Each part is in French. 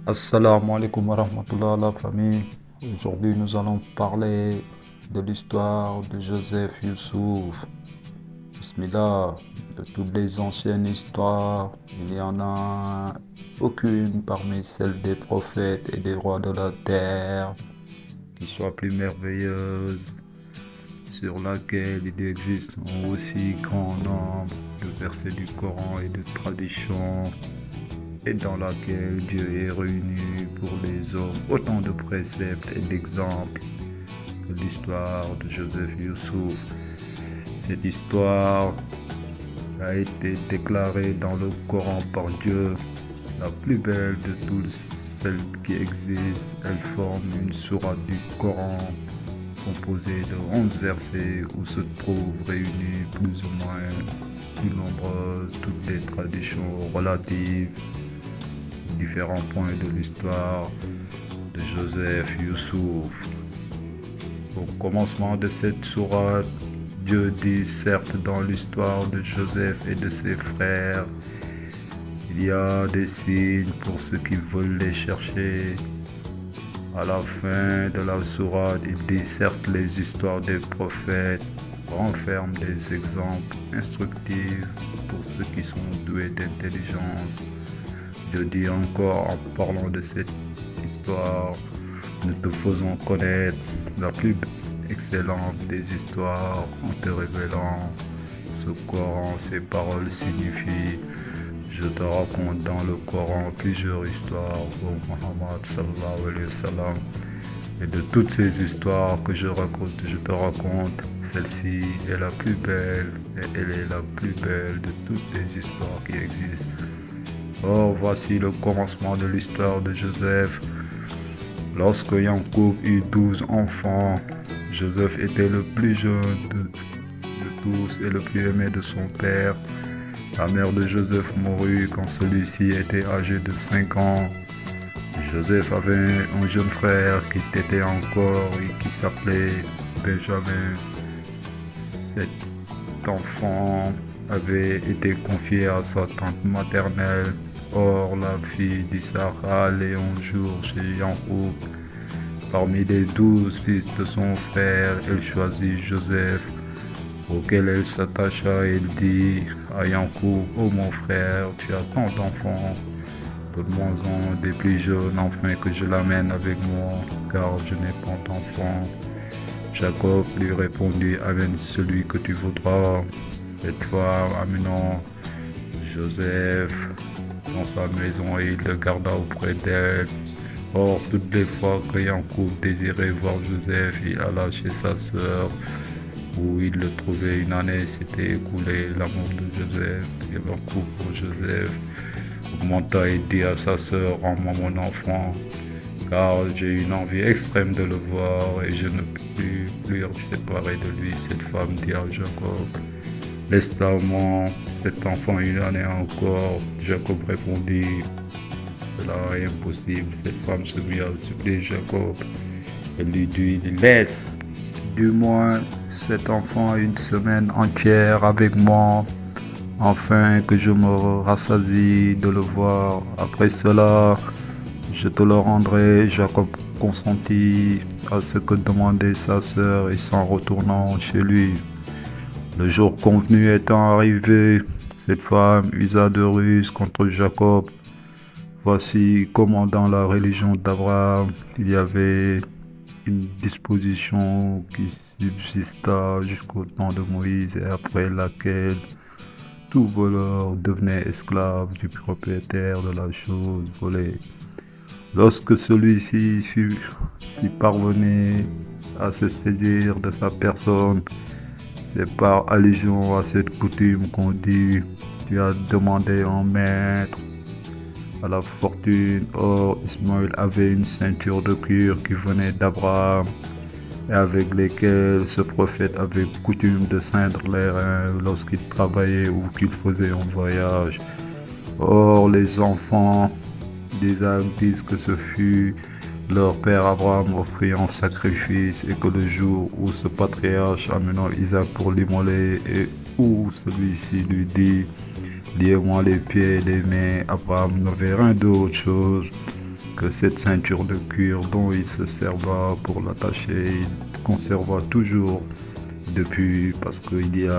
Assalamu alaikum wa rahmatullah la famille. Aujourd'hui, nous allons parler de l'histoire de Joseph Youssouf. Bismillah, de toutes les anciennes histoires, il n'y en a aucune parmi celles des prophètes et des rois de la terre qui soit plus merveilleuse, sur laquelle il existe un aussi grand nombre de versets du Coran et de traditions et dans laquelle Dieu est réuni pour les hommes autant de préceptes et d'exemples que l'histoire de Joseph Youssouf. Cette histoire a été déclarée dans le Coran par Dieu, la plus belle de toutes celles qui existent. Elle forme une sourate du Coran composée de 11 versets où se trouvent réunies plus ou moins plus nombreuses toutes les traditions relatives aux différents points de l'histoire de Joseph Youssouf. Au commencement de cette sourate, Dieu dit certes dans l'histoire de Joseph et de ses frères, il y a des signes pour ceux qui veulent les chercher. À la fin de la sourate, il dit certes les histoires des prophètes renferment des exemples instructifs pour ceux qui sont doués d'intelligence. Dieu dit encore en parlant de cette histoire, nous te faisons connaître la plus excellente des histoires en te révélant ce Coran. Ces paroles signifient je te raconte dans le Coran plusieurs histoires pour Muhammad sallallahu alayhi wa sallam. Et de toutes ces histoires que je te raconte, celle-ci est la plus belle et elle est la plus belle de toutes les histoires qui existent. Or, voici le commencement de l'histoire de Joseph. Lorsque Yankoub eut 12 enfants, Joseph était le plus jeune de tous et le plus aimé de son père. La mère de Joseph mourut quand celui-ci était âgé de 5 ans. Joseph avait un jeune frère qui était encore et qui s'appelait Benjamin. Cet enfant avait été confié à sa tante maternelle. Or, la fille d'Issachar allait un jour chez Yankoub. Parmi les 12 fils de son frère, elle choisit Joseph, auquel elle s'attacha et elle dit à Yankoub, « Oh mon frère, tu as tant d'enfants, donne-moi-en des plus jeunes afin que je l'amène avec moi, car je n'ai pas d'enfants. » Jacob lui répondit, « Amène celui que tu voudras. » Cette fois, amenant Joseph dans sa maison et il le garda auprès d'elle. Or, toutes les fois que Yankoub désirait voir Joseph, il alla chez sa sœur, où il le trouvait. Une année s'était écoulée. L'amour de Joseph et Yankoub pour Joseph augmenta et dit à sa sœur, « Rends-moi mon enfant, car j'ai une envie extrême de le voir et je ne peux plus me séparer de lui. » Cette femme dit à Jacob, « Laisse-moi cet enfant une année encore. » Jacob répondit, « Cela est impossible. » Cette femme se mit à supplier Jacob. Elle lui dit, « Laisse du moins cet enfant une semaine entière avec moi, afin que je me rassasie de le voir. Après cela, je te le rendrai. » Jacob consentit à ce que demandait sa sœur et s'en retournant chez lui. Le jour convenu étant arrivé, cette femme usa de ruse contre Jacob. Voici comment dans la religion d'Abraham, il y avait une disposition qui subsista jusqu'au temps de Moïse et après laquelle tout voleur devenait esclave du propriétaire de la chose volée. Lorsque celui-ci s'y parvenait à se saisir de sa personne, c'est par allusion à cette coutume qu'on dit « Tu as demandé un maître à la fortune. » Or, Ismaël avait une ceinture de cuir qui venait d'Abraham et avec lesquelles ce prophète avait coutume de ceindre les reins lorsqu'il travaillait ou qu'il faisait un voyage. Or, les enfants d'Isaac disent que ce fut leur père Abraham offrit en sacrifice et que le jour où ce patriarche amenant Isaac pour l'immoler et où celui-ci lui dit « Liez-moi les pieds et les mains », Abraham n'avait rien d'autre chose que cette ceinture de cuir dont il se serva pour l'attacher, il conserva toujours depuis, parce qu'il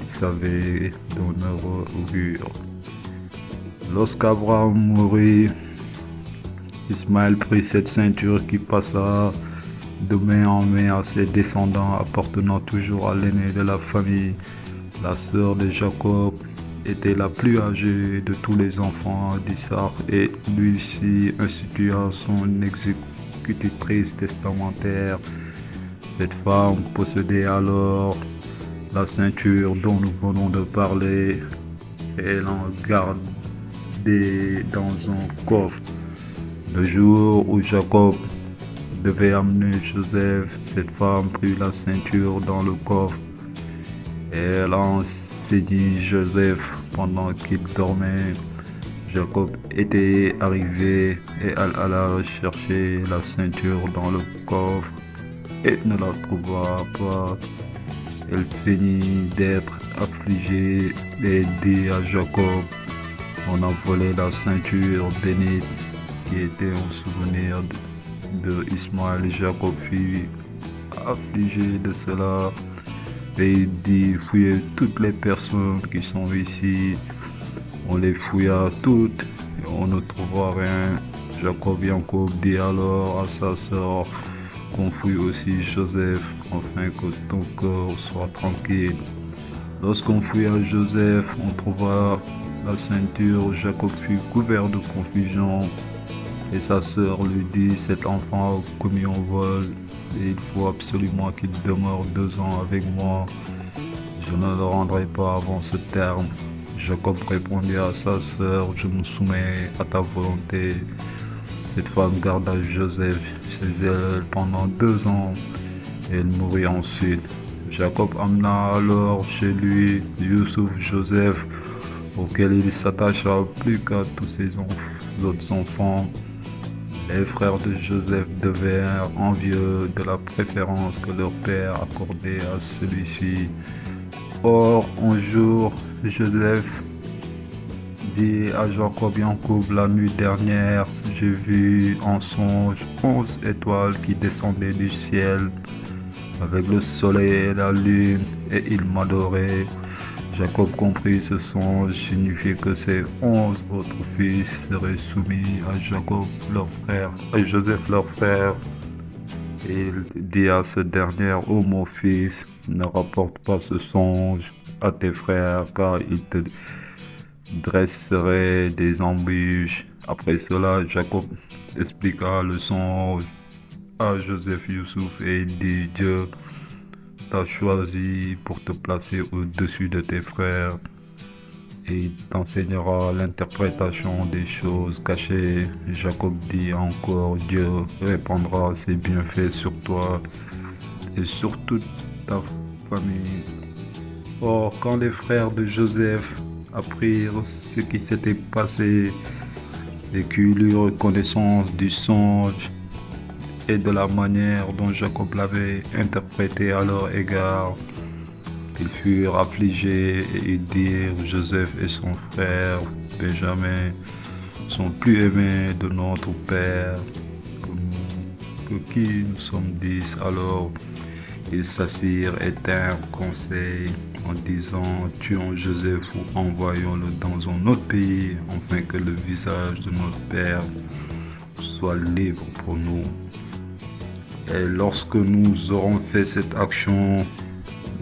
savait d'honneur augure. Lorsqu'Abraham mourut, Ismaël prit cette ceinture qui passa de main en main à ses descendants, appartenant toujours à l'aîné de la famille. La sœur de Jacob était la plus âgée de tous les enfants d'Isaac et lui aussi institua son exécutrice testamentaire. Cette femme possédait alors la ceinture dont nous venons de parler. Elle en gardait dans un coffre. Le jour où Jacob devait amener Joseph, cette femme prit la ceinture dans le coffre. Elle enseignit Joseph pendant qu'il dormait. Jacob était arrivé et elle alla chercher la ceinture dans le coffre et ne la trouva pas. Elle feignit d'être affligée et dit à Jacob: on a volé la ceinture bénite qui était en souvenir de Ismaël. Jacob fut affligé de cela et il dit: fouillez toutes les personnes qui sont ici. On les fouilla toutes et on ne trouva rien. Jacob dit alors à sa sœur qu'on fouille aussi Joseph, afin que ton cœur soit tranquille. Lorsqu'on fouilla Joseph, on trouva la ceinture. Jacob fut couvert de confusion et sa sœur lui dit: cet enfant a commis un vol et il faut absolument qu'il demeure 2 ans avec moi. Je ne le rendrai pas avant ce terme. Jacob répondit à sa sœur: je me soumets à ta volonté. Cette femme garda Joseph chez elle pendant 2 ans et elle mourut ensuite. Jacob amena alors chez lui Youssouf, Joseph, auquel il s'attacha plus qu'à tous ses autres enfants. Les frères de Joseph devinrent envieux de la préférence que leur père accordait à celui-ci. Or, un jour, Joseph dit à Jacob: la nuit dernière, j'ai vu en songe 11 étoiles qui descendaient du ciel avec le soleil et la lune, et il m'adorait. Jacob comprit ce songe signifiait que ses 11 autres fils seraient soumis à Jacob leur frère, à Joseph leur frère. Et il dit à ce dernier: ô mon fils, ne rapporte pas ce songe à tes frères, car ils te dresseraient des embûches. Après cela, Jacob expliqua le songe à Joseph Youssouf et il dit: Dieu t'a choisi pour te placer au-dessus de tes frères et il t'enseignera l'interprétation des choses cachées. Jacob dit encore: Dieu répandra ses bienfaits sur toi et sur toute ta famille. Or, quand les frères de Joseph apprirent ce qui s'était passé et qu'ils eurent connaissance du songe et de la manière dont Jacob l'avait interprété à leur égard, ils furent affligés et ils dirent: Joseph et son frère Benjamin sont plus aimés de notre père que qui nous sommes 10. Alors ils s'assirent et tinrent conseil en disant: tuons Joseph ou envoyons-le dans un autre pays, afin que le visage de notre père soit libre pour nous. Et lorsque nous aurons fait cette action,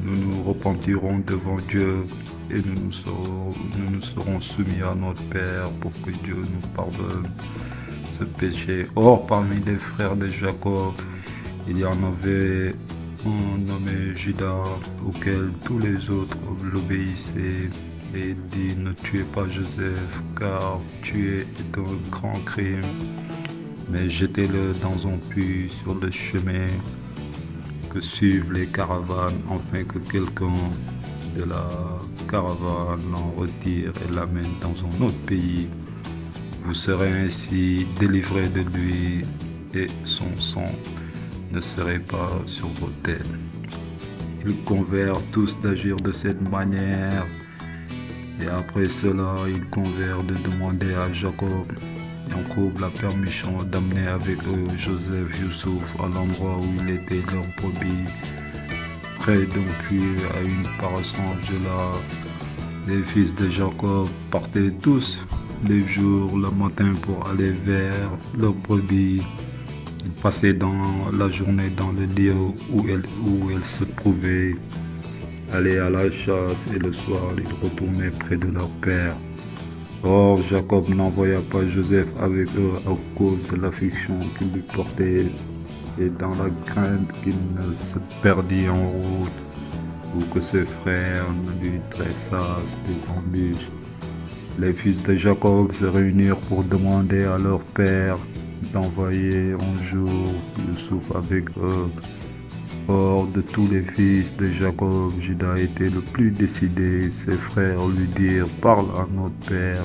nous nous repentirons devant Dieu et nous nous serons soumis à notre Père pour que Dieu nous pardonne ce péché. Or, parmi les frères de Jacob, il y en avait un nommé Judas, auquel tous les autres l'obéissaient. Et il dit: ne tuez pas Joseph, car tuer est un grand crime, mais jetez-le dans un puits sur le chemin que suivent les caravanes, afin que quelqu'un de la caravane l'en retire et l'amène dans un autre pays. Vous serez ainsi délivrés de lui et son sang ne serait pas sur vos têtes. Ils convinrent tous d'agir de cette manière et après cela ils convinrent de demander à Jacob Jacob la permission d'amener avec eux Joseph Youssouf à l'endroit où il était leur brebis, près d'un puits à une parasange de là. Les fils de Jacob partaient tous les jours le matin pour aller vers leur brebis. Ils passaient dans la journée dans le lieu où elle se trouvait, allaient à la chasse et le soir ils retournaient près de leur père. Or Jacob n'envoya pas Joseph avec eux à cause de l'affection qu'il lui portait et dans la crainte qu'il ne se perdît en route ou que ses frères ne lui dressassent des embûches. Les fils de Jacob se réunirent pour demander à leur père d'envoyer un jour Youssouf avec eux. Or, de tous les fils de Jacob, Juda était le plus décidé. Ses frères lui dirent: parle à notre père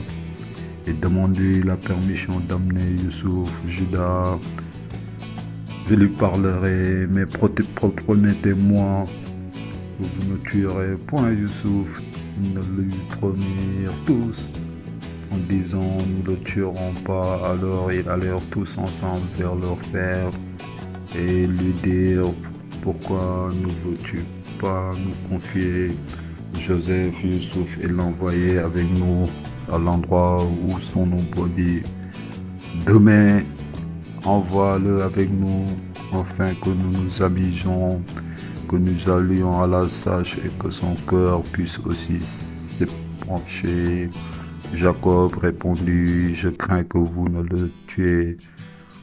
et demande-lui la permission d'amener Youssouf. Juda, je lui parlerai, mais promettez-moi que vous ne tuerez point Youssouf. Ils ne lui promirent tous en disant: nous ne le tuerons pas. Alors ils allèrent tous ensemble vers leur père et lui dirent: pourquoi ne veux-tu pas nous confier Joseph Youssouf et l'envoyer avec nous à l'endroit où sont nos brebis? Demain, envoie-le avec nous, afin que nous nous amusions, que nous allions à la sage et que son cœur puisse aussi s'épancher. Jacob répondit: je crains que vous ne le tuiez.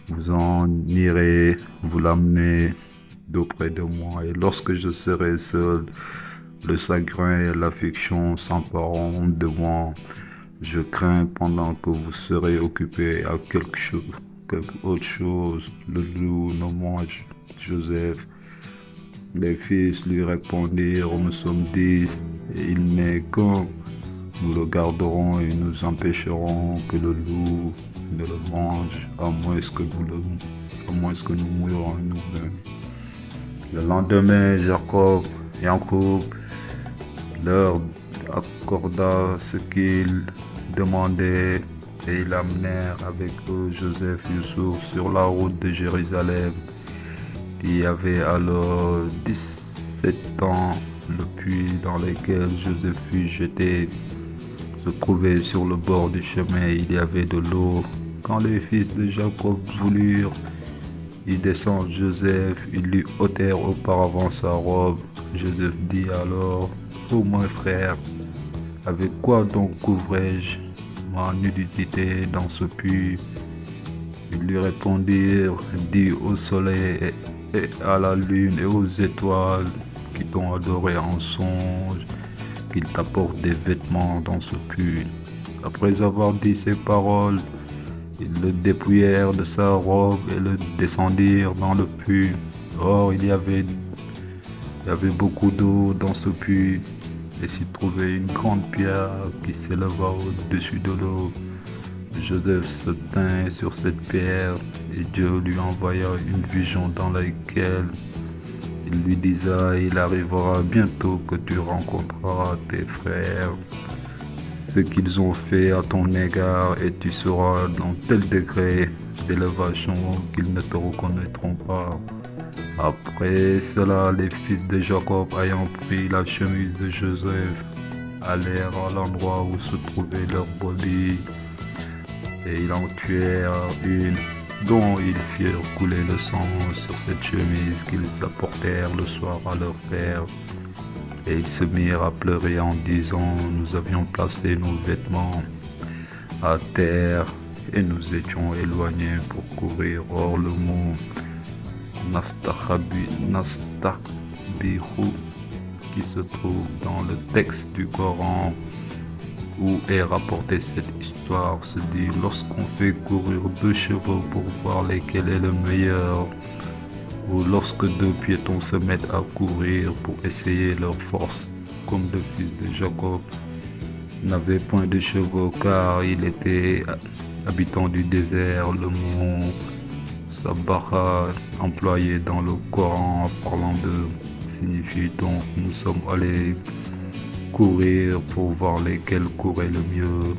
Vous en irez, vous l'amenez d'auprès de moi, et lorsque je serai seul, le chagrin et l'affection s'empareront de moi. Je crains pendant que vous serez occupés à quelque autre chose, le loup ne mange Joseph. Les fils lui répondirent: nous sommes 10 et il n'est qu'un. Nous le garderons et nous empêcherons que le loup ne le mange, à moins que nous mourions nous-mêmes. Le lendemain, Jacob leur accorda ce qu'ils demandaient et ils amenèrent avec eux Joseph Youssouf sur la route de Jérusalem. Il y avait alors 17 ans. Le puits dans lequel Joseph fut jeté se trouvait sur le bord du chemin. Il y avait de l'eau. Quand les fils de Jacob voulurent y descendre Joseph, ils lui ôtèrent auparavant sa robe. Joseph dit alors: ô mon frère, avec quoi donc couvrais-je ma nudité dans ce puits? Ils lui répondirent: dis au soleil et à la lune et aux étoiles qui t'ont adoré en songe, qu'ils t'apportent des vêtements dans ce puits. Après avoir dit ces paroles, ils le dépouillèrent de sa robe et le descendirent dans le puits. Or, il y avait beaucoup d'eau dans ce puits, et s'y trouvait une grande pierre qui s'éleva au-dessus de l'eau. Joseph se tint sur cette pierre, et Dieu lui envoya une vision dans laquelle il lui disait: il arrivera bientôt que tu rencontreras tes frères, ce qu'ils ont fait à ton égard, et tu seras dans tel degré d'élévation qu'ils ne te reconnaîtront pas. Après cela, les fils de Jacob, ayant pris la chemise de Joseph, allèrent à l'endroit où se trouvait leur brebis, et ils en tuèrent une, dont ils firent couler le sang sur cette chemise qu'ils apportèrent le soir à leur père. Et ils se mirent à pleurer en disant: nous avions placé nos vêtements à terre et nous étions éloignés pour courir. Or le mot Nastabihu, qui se trouve dans le texte du Coran où est rapportée cette histoire, se dit: lorsqu'on fait courir 2 chevaux pour voir lequel est le meilleur, ou lorsque 2 piétons se mettent à courir pour essayer leur force, comme le fils de Jacob n'avait point de chevaux car il était habitant du désert. Le mot Sabara, employé dans le Coran parlant de, signifie donc: nous sommes allés courir pour voir lesquels couraient le mieux.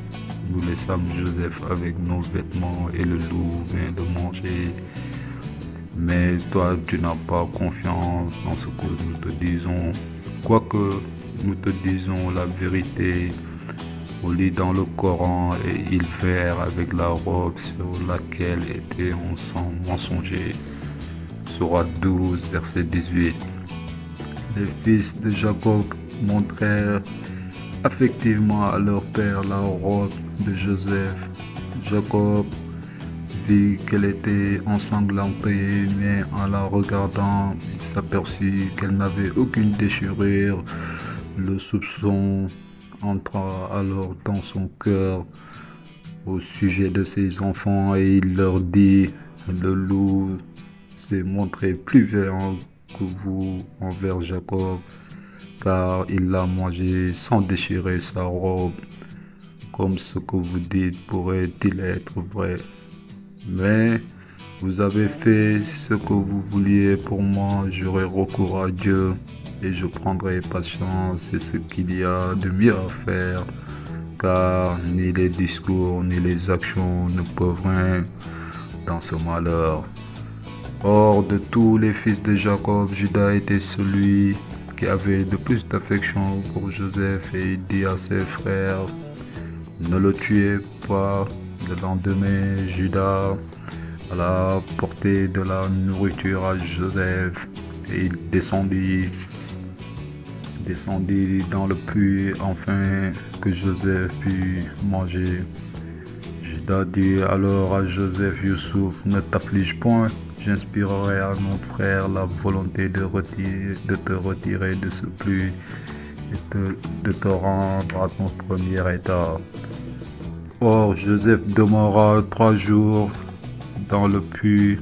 Nous laissâmes Joseph avec nos vêtements et le loup vint de manger. Mais toi, tu n'as pas confiance dans ce que nous te disons. Quoique nous te disons la vérité, on lit dans le Coran et ils firent avec la robe sur laquelle était un sang mensonger. Sourate 12, verset 18. Les fils de Jacob montrèrent affectivement à leur père la robe de Joseph. Jacob vit qu'elle était ensanglantée, mais en la regardant, il s'aperçut qu'elle n'avait aucune déchirure. Le soupçon entra alors dans son cœur au sujet de ses enfants et il leur dit: le loup s'est montré plus violent que vous envers Jacob, car il l'a mangé sans déchirer sa robe. Comme ce que vous dites pourrait-il être vrai? Mais vous avez fait ce que vous vouliez pour moi, j'aurai recours à Dieu et je prendrai patience. C'est ce qu'il y a de mieux à faire, car ni les discours ni les actions ne peuvent rien dans ce malheur. Or, de tous les fils de Jacob, Judas était celui qui avait le plus d'affection pour Joseph, et il dit à ses frères: ne le tuez pas. Le lendemain, Judas alla porter de la nourriture à Joseph et il descendit dans le puits afin que Joseph pût manger. Judas dit alors à Joseph: Youssouf, ne t'afflige point, j'inspirerai à mon frère la volonté de te retirer de ce puits et de te rendre à ton premier état. Or, Joseph demeura 3 jours dans le puits.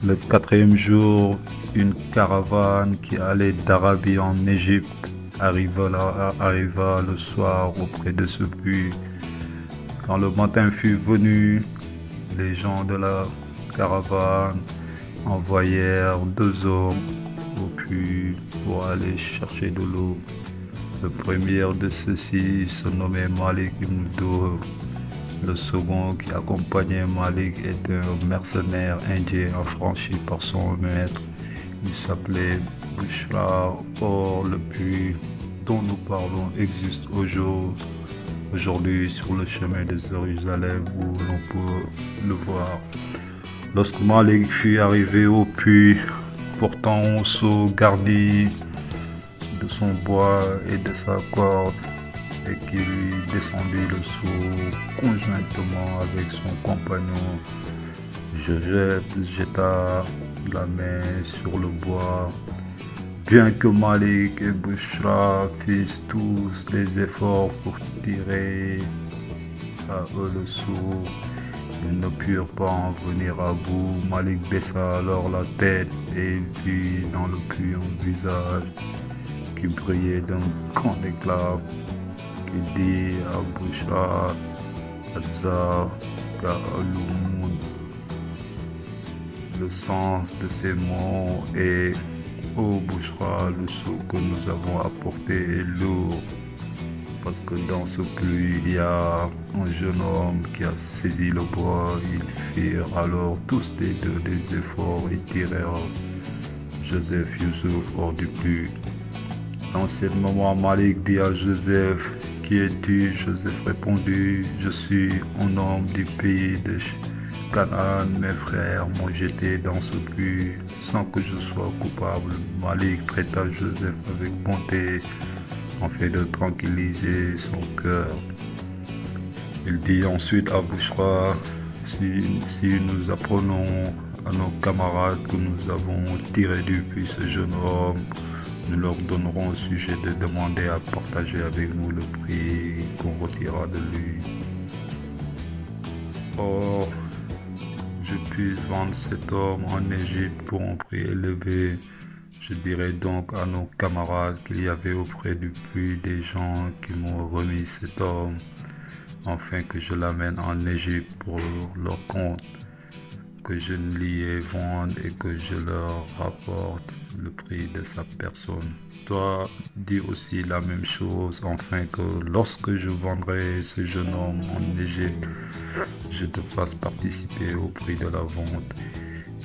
Le 4e jour, une caravane qui allait d'Arabie en Égypte arriva le soir auprès de ce puits. Quand le matin fut venu, les gens de la caravane envoyèrent 2 hommes au puits pour aller chercher de l'eau. Le premier de ceux-ci se nommait Malik ibn Duhr. Le second qui accompagnait Malik était un mercenaire indien affranchi par son maître. Il s'appelait Bushra. Or, le puits dont nous parlons existe aujourd'hui sur le chemin de Jérusalem où l'on peut le voir. Lorsque Malik fut arrivé au puits, portant un seau garni de son bois et de sa corde, et qui lui descendit le seau conjointement avec son compagnon, Joseph jeta la main sur le bois. Bien que Malik et Bushra fissent tous les efforts pour tirer à eux le seau, ils ne purent pas en venir à bout. Malik baissa alors la tête et il vit dans le puits un visage qui brillait d'un grand éclat. Il dit à Bushra: Azza Ka'alumun. Le sens de ces mots est: ô Bushra, le seau que nous avons apporté est lourd, parce que dans ce puits il y a un jeune homme qui a saisi le bois. Ils firent alors tous les deux des efforts et tirèrent Joseph Youssouf hors du puits. Dans ce moment, Malik dit à Joseph: qui es-tu? Joseph répondit: je suis un homme du pays de Canaan. Mes frères m'ont jeté dans ce puits sans que je sois coupable. Malik traita Joseph avec bonté afin de tranquilliser son cœur. Il dit ensuite à Bushra: si nous apprenons à nos camarades que nous avons tiré du puits ce jeune homme, nous leur donnerons au sujet de demander à partager avec nous le prix qu'on retirera de lui. Or, je puis vendre cet homme en Égypte pour un prix élevé. Je dirai donc à nos camarades qu'il y avait auprès du puits des gens qui m'ont remis cet homme, afin que je l'amène en Égypte pour leur compte. que je ne lui vende et que je leur rapporte le prix de sa personne. Toi, dis aussi la même chose, afin que lorsque je vendrai ce jeune homme en Égypte, je te fasse participer au prix de la vente.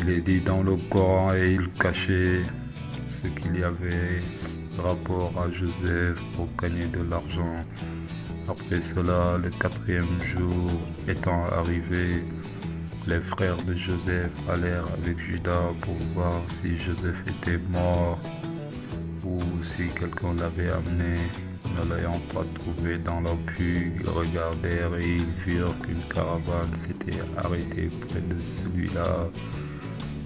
Il est dit dans le Coran et il cachait ce qu'il y avait rapport à Joseph pour gagner de l'argent. Après cela, le 4e jour étant arrivé, les frères de Joseph allèrent avec Judas pour voir si Joseph était mort ou si quelqu'un l'avait amené. Ne l'ayant pas trouvé dans leur puits, ils regardèrent et ils virent qu'une caravane s'était arrêtée près de celui-là.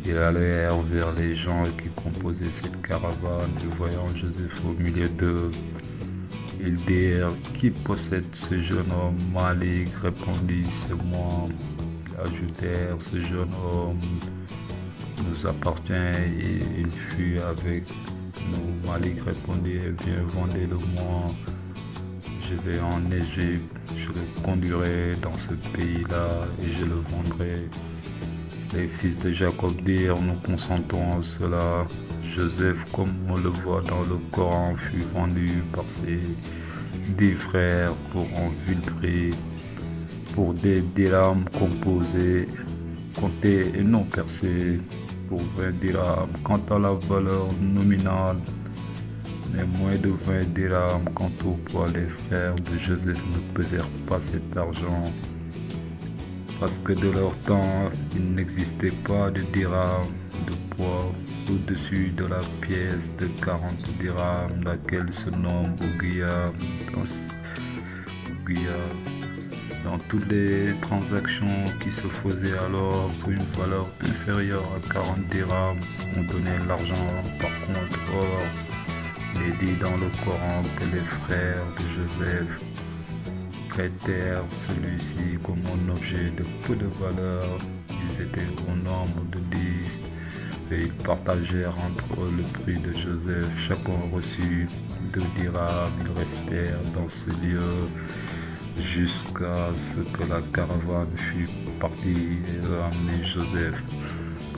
Ils allèrent vers les gens qui composaient cette caravane et voyant Joseph au milieu d'eux, ils dirent: qui possède ce jeune homme? Malik répondit: c'est moi. Ils ajoutèrent: ce jeune homme nous appartient et il fut avec nous. Malik répondit: eh bien, vendez-le-moi. Je vais en Égypte, je le conduirai dans ce pays-là et je le vendrai. Les fils de Jacob dirent: nous consentons à cela. Joseph, comme on le voit dans le Coran, fut vendu par ses 10 frères pour un vil prix, pour des dirhams composés, comptés et non percés, pour 20 dirhams. Quant à la valeur nominale, mais moins de 20 dirhams. Quant au poids, les frères de Joseph ne pesèrent pas cet argent, parce que de leur temps, il n'existait pas de dirham de poids au-dessus de la pièce de 40 dirhams, laquelle se nomme Ouguiya. Dans toutes les transactions qui se faisaient alors pour une valeur inférieure à 40 dirhams, on donnait l'argent par contre. Or, il est dit dans le Coran que les frères de Joseph prêtèrent celui-ci comme un objet de peu de valeur. Ils étaient au nombre de 10 et ils partagèrent entre eux le prix de Joseph. Chacun reçut 2 dirhams. Ils restèrent dans ce lieu jusqu'à ce que la caravane fût partie et ramenait Joseph.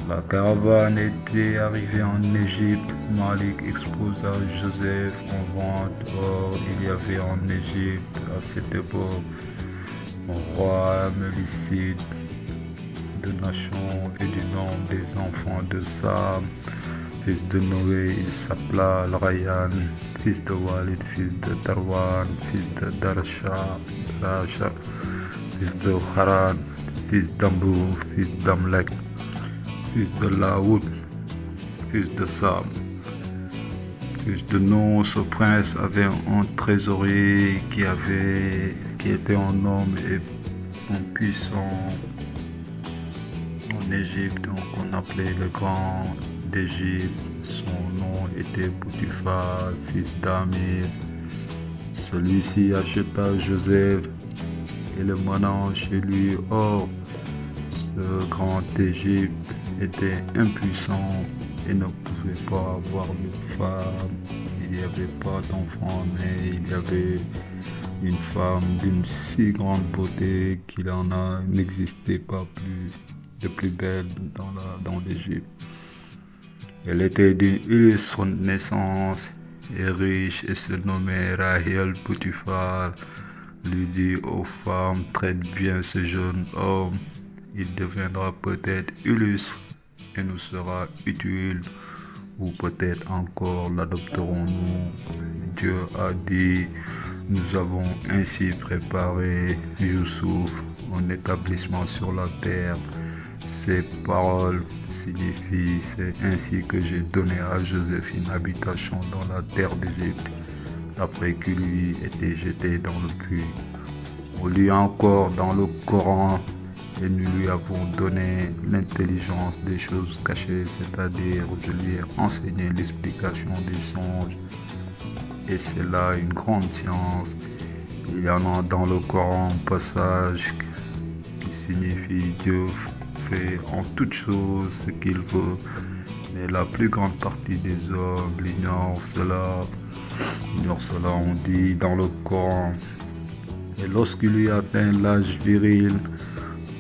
La caravane était arrivée en Égypte. Malik exposa Joseph en vente. Or, il y avait en Égypte à cette époque un roi Mélicide de Nachon et du nom des enfants de Sam, fils de Noé. Il s'appela Rayan, fils de Walid, fils de Darwan, fils de Darasha, fils de Haran, fils d'Ambou, fils d'Amlek, fils de Laoud, fils de Sam, fils de Nous. Ce prince avait un trésorier qui était un homme et un puissant en Égypte, qu'on appelait le grand d'Égypte. Son nom était Potiphar, fils d'Amir. Celui-ci acheta Joseph et le mena chez lui. Or, ce grand d'Égypte était impuissant et ne pouvait pas avoir de femme. Il n'y avait pas d'enfant, mais il y avait une femme d'une si grande beauté qu'il n'existait pas de plus belle dans l'Égypte. Elle était d'une illustre naissance et riche et se nommait Rahel. Potiphar lui dit: ô femme, traite bien ce jeune homme, il deviendra peut-être illustre et nous sera utile, ou peut-être encore l'adopterons-nous. Dieu a dit: nous avons ainsi préparé Youssouf, un établissement sur la terre. Ces paroles signifient: c'est ainsi que j'ai donné à Joseph une habitation dans la terre d'Égypte, après qu'il lui était jeté dans le puits. On lit encore dans le Coran: et nous lui avons donné l'intelligence des choses cachées, c'est-à-dire je lui ai enseigné l'explication des songes. Et c'est là une grande science. Il y en a dans le Coran un passage qui signifie: Dieu fait en toutes choses ce qu'il veut, mais la plus grande partie des hommes l'ignorent. Cela, on dit dans le Coran: et lorsqu'il lui atteint l'âge viril,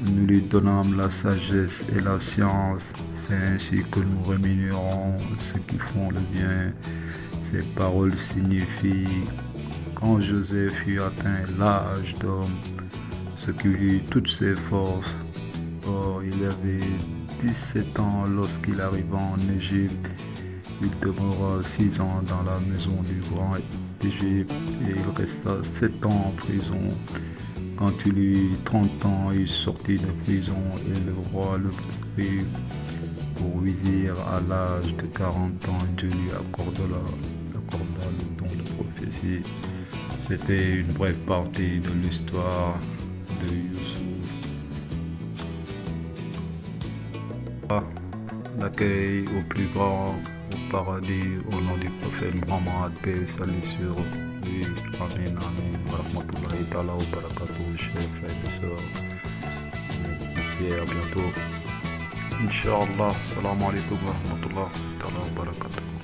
nous lui donnâmes la sagesse et la science. C'est ainsi que nous rémunérons ceux qui font le bien. Ces paroles signifient, quand Joseph eut atteint l'âge d'homme, ce qui lui eut toutes ses forces. Or, il avait 17 ans lorsqu'il arriva en Égypte. Il demeura 6 ans dans la maison du roi d'Égypte et il resta 7 ans en prison. Quand il eut 30 ans, il sortit de prison et le roi le prit pour vizir à l'âge de 40 ans. Dieu lui accorda le don de prophétie. C'était une brève partie de l'histoire de Youssouf. L'accueil au plus grand au paradis au nom du prophète Muhammad, paix et salut sur lui. Amen, amen. Wa rahmatullahi ta'ala wa barakatuh, chers frères et sœurs. Merci et à bientôt. Inch'Allah. Salam alaikum wa rahmatullahi ta'ala wa barakatuh.